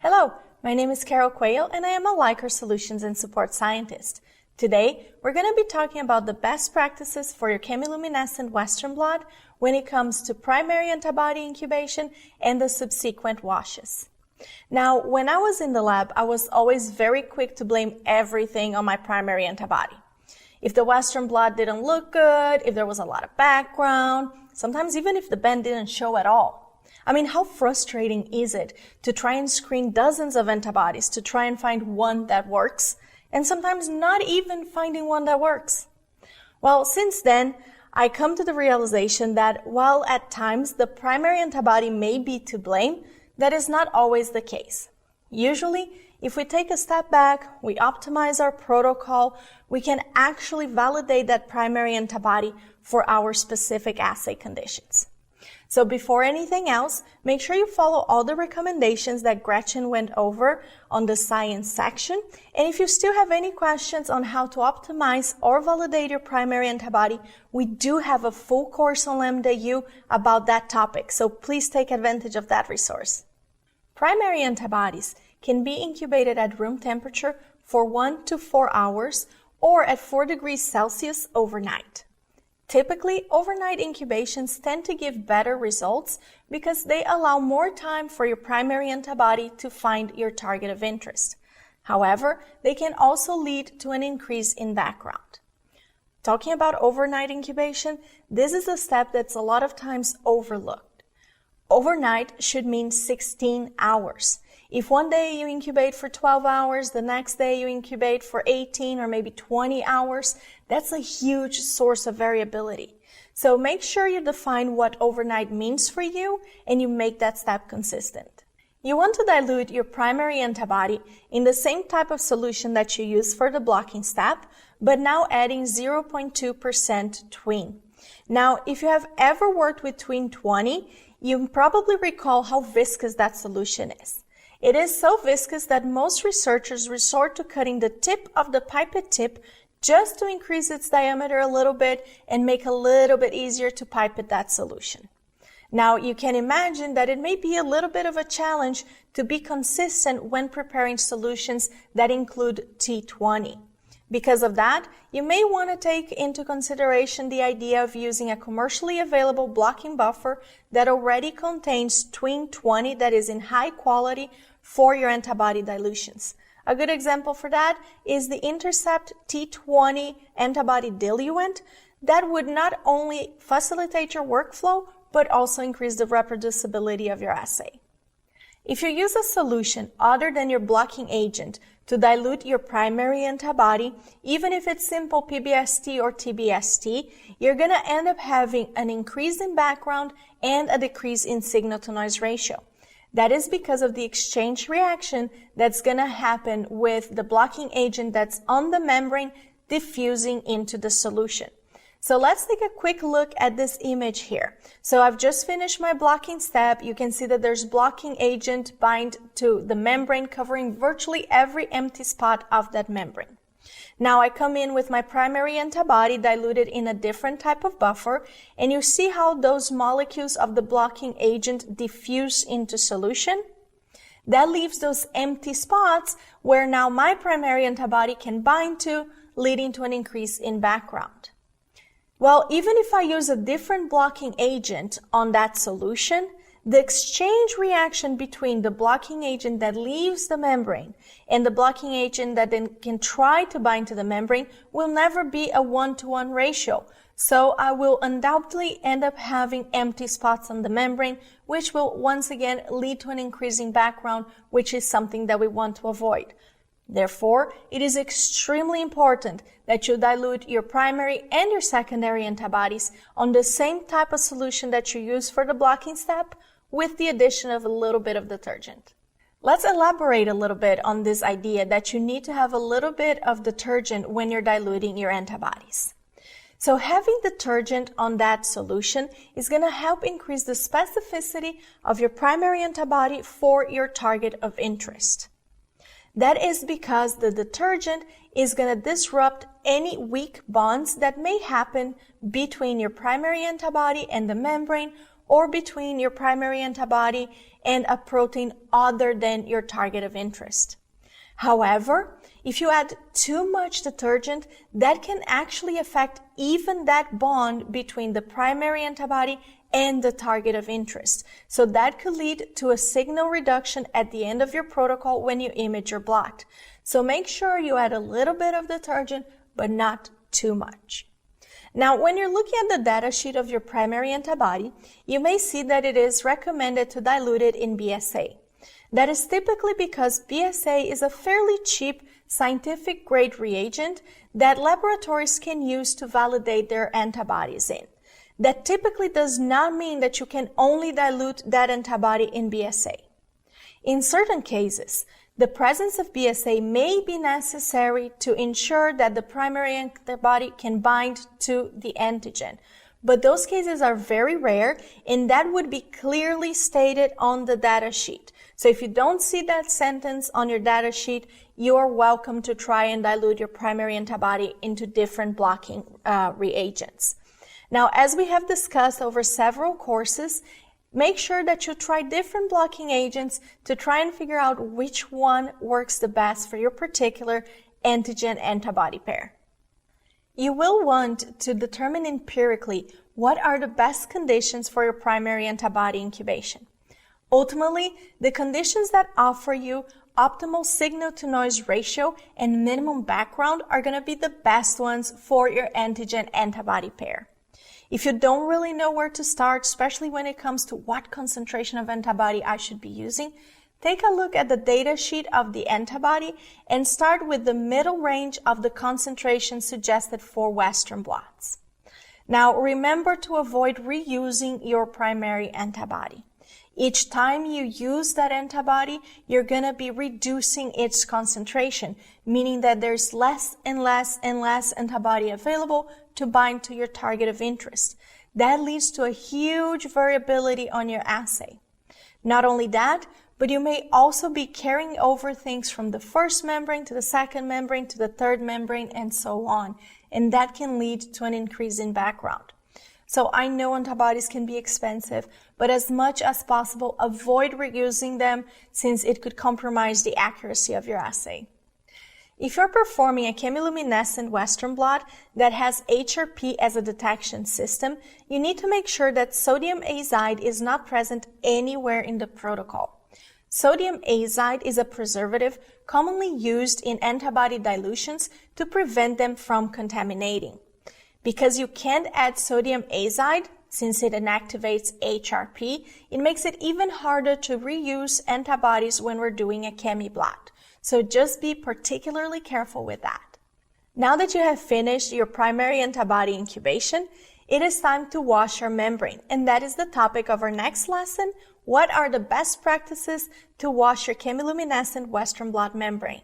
Hello, my name is Carol Quayle and I am a LICOR Solutions and Support Scientist. Today, we're going to be talking about the best practices for your chemiluminescent Western blot when it comes to primary antibody incubation and the subsequent washes. Now, when I was in the lab, I was always very quick to blame everything on my primary antibody. If the Western blot didn't look good, if there was a lot of background, sometimes even if the band didn't show at all. I mean, how frustrating is it to try and screen dozens of antibodies to try and find one that works, and sometimes not even finding one that works? Well, since then, I come to the realization that while at times the primary antibody may be to blame, that is not always the case. Usually, if we take a step back, we optimize our protocol, we can actually validate that primary antibody for our specific assay conditions. So before anything else, make sure you follow all the recommendations that Gretchen went over on the science section. And if you still have any questions on how to optimize or validate your primary antibody, we do have a full course on Lambda U about that topic. So please take advantage of that resource. Primary antibodies can be incubated at room temperature for 1 to 4 hours or at 4 degrees Celsius overnight. Typically, overnight incubations tend to give better results because they allow more time for your primary antibody to find your target of interest. However, they can also lead to an increase in background. Talking about overnight incubation, this is a step that's a lot of times overlooked. Overnight should mean 16 hours. If one day you incubate for 12 hours, the next day you incubate for 18 or maybe 20 hours, that's a huge source of variability. So make sure you define what overnight means for you and you make that step consistent. You want to dilute your primary antibody in the same type of solution that you use for the blocking step, but now adding 0.2% tween. Now, if you have ever worked with tween 20, you probably recall how viscous that solution is. It is so viscous that most researchers resort to cutting the tip of the pipette tip just to increase its diameter a little bit and make a little bit easier to pipette that solution. Now, you can imagine that it may be a little bit of a challenge to be consistent when preparing solutions that include T20. Because of that, you may want to take into consideration the idea of using a commercially available blocking buffer that already contains tween 20 that is in high quality for your antibody dilutions. A good example for that is the Intercept T20 antibody diluent that would not only facilitate your workflow, but also increase the reproducibility of your assay. If you use a solution other than your blocking agent to dilute your primary antibody, even if it's simple PBST or TBST, you're going to end up having an increase in background and a decrease in signal-to-noise ratio. That is because of the exchange reaction that's going to happen with the blocking agent that's on the membrane diffusing into the solution. So let's take a quick look at this image here. So I've just finished my blocking step. You can see that there's blocking agent bind to the membrane covering virtually every empty spot of that membrane. Now I come in with my primary antibody diluted in a different type of buffer, and you see how those molecules of the blocking agent diffuse into solution? That leaves those empty spots where now my primary antibody can bind to, leading to an increase in background. Well, even if I use a different blocking agent on that solution, the exchange reaction between the blocking agent that leaves the membrane and the blocking agent that then can try to bind to the membrane will never be a 1-to-1 ratio. So I will undoubtedly end up having empty spots on the membrane, which will once again lead to an increasing background, which is something that we want to avoid. Therefore, it is extremely important that you dilute your primary and your secondary antibodies on the same type of solution that you use for the blocking step with the addition of a little bit of detergent. Let's elaborate a little bit on this idea that you need to have a little bit of detergent when you're diluting your antibodies. So having detergent on that solution is going to help increase the specificity of your primary antibody for your target of interest. That is because the detergent is going to disrupt any weak bonds that may happen between your primary antibody and the membrane, or between your primary antibody and a protein other than your target of interest. However, if you add too much detergent, that can actually affect even that bond between the primary antibody and the target of interest. So that could lead to a signal reduction at the end of your protocol when you image your blot. So make sure you add a little bit of detergent, but not too much. Now, when you're looking at the data sheet of your primary antibody, you may see that it is recommended to dilute it in BSA. That is typically because BSA is a fairly cheap scientific grade reagent that laboratories can use to validate their antibodies in. That typically does not mean that you can only dilute that antibody in BSA. In certain cases, the presence of BSA may be necessary to ensure that the primary antibody can bind to the antigen. But those cases are very rare, and that would be clearly stated on the data sheet. So if you don't see that sentence on your data sheet, you are welcome to try and dilute your primary antibody into different blocking reagents. Now, as we have discussed over several courses, make sure that you try different blocking agents to try and figure out which one works the best for your particular antigen-antibody pair. You will want to determine empirically what are the best conditions for your primary antibody incubation. Ultimately, the conditions that offer you optimal signal-to-noise ratio and minimum background are going to be the best ones for your antigen-antibody pair. If you don't really know where to start, especially when it comes to what concentration of antibody I should be using, take a look at the data sheet of the antibody and start with the middle range of the concentration suggested for Western blots. Now, remember to avoid reusing your primary antibody. Each time you use that antibody, you're going to be reducing its concentration, meaning that there's less and less and less antibody available to bind to your target of interest. That leads to a huge variability on your assay. Not only that, but you may also be carrying over things from the first membrane to the second membrane to the third membrane and so on. And that can lead to an increase in background. So I know antibodies can be expensive, but as much as possible, avoid reusing them since it could compromise the accuracy of your assay. If you're performing a chemiluminescent Western blot that has HRP as a detection system, you need to make sure that sodium azide is not present anywhere in the protocol. Sodium azide is a preservative commonly used in antibody dilutions to prevent them from contaminating. Because you can't add sodium azide, since it inactivates HRP, it makes it even harder to reuse antibodies when we're doing a chemi blot. So just be particularly careful with that. Now that you have finished your primary antibody incubation, it is time to wash your membrane. And that is the topic of our next lesson. What are the best practices to wash your chemiluminescent Western blot membrane?